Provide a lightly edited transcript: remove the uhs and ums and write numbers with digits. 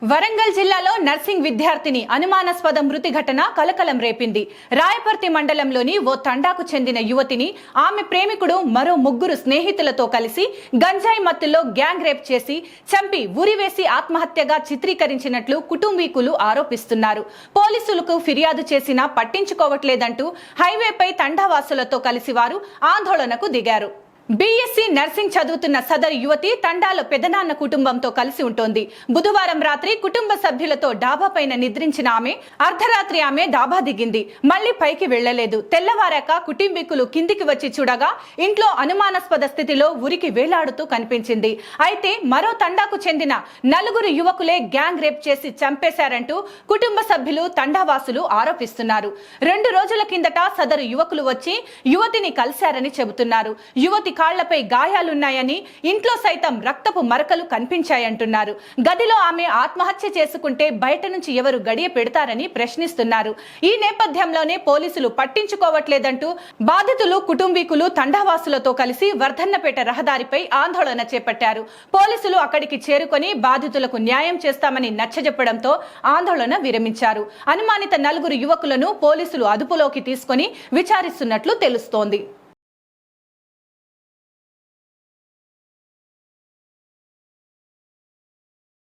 వరంగల్ జిల్లాలో నర్సింగ్ విద్యార్థిని అనుమానాస్పద మృతి ఘటన కలకలం రేపింది. రాయపర్తి మండలంలోని ఓ తండాకు చెందిన యువతిని ఆమె ప్రేమికుడు మరో ముగ్గురు స్నేహితులతో కలిసి గంజాయి మత్తులో గ్యాంగ్ రేప్ చేసి చంపి ఉరివేసి ఆత్మహత్యగా చిత్రీకరించినట్లు కుటుంబీకులు ఆరోపిస్తున్నారు. పోలీసులకు ఫిర్యాదు చేసినా పట్టించుకోవట్లేదంటూ హైవేపై తండావాసులతో కలిసి వారు ఆందోళనకు దిగారు. బీఎస్సీ నర్సింగ్ చదువుతున్న సదరు యువతి తండాలో పెదనాన్న కుటుంబంతో కలిసి ఉంటోంది. బుధవారం రాత్రి కుటుంబ సభ్యులతో డాబా పైన నిద్రించిన ఆమె అర్ధరాత్రి ఆమె డాబా దిగింది. మళ్లీ పైకి వెళ్లలేదు. తెల్లవారాక కుటుంబీకులు కిందికి వచ్చి చూడగా ఇంట్లో అనుమానాస్పద స్థితిలో ఉరికి వేలాడుతూ కనిపించింది. అయితే మరో తండాకు చెందిన నలుగురు యువకులే గ్యాంగ్ రేప్ చేసి చంపేశారంటూ కుటుంబ సభ్యులు తండావాసులు ఆరోపిస్తున్నారు. 2 రోజుల కిందట సదరు యువకులు వచ్చి యువతిని కలిశారని చెబుతున్నారు. యువతి కాళ్లపై గాయాలున్నాయని, ఇంట్లో సైతం రక్తపు మరకలు కనిపించాయంటున్నారు. గదిలో ఆమె ఆత్మహత్య చేసుకుంటే బయట నుంచి ఎవరు గడియ పెడతారని ప్రశ్నిస్తున్నారు. ఈ నేపథ్యంలోనే పోలీసులు పట్టించుకోవట్లేదంటూ బాధితులు కుటుంబీకులు తండావాసులతో కలిసి వర్ధన్నపేట రహదారిపై ఆందోళన చేపట్టారు. పోలీసులు అక్కడికి చేరుకొని బాధితులకు న్యాయం చేస్తామని నచ్చజెప్పడంతో ఆందోళన విరమించారు. అనుమానిత 4 యువకులను పోలీసులు అదుపులోకి తీసుకొని విచారిస్తున్నట్లు తెలుస్తోంది.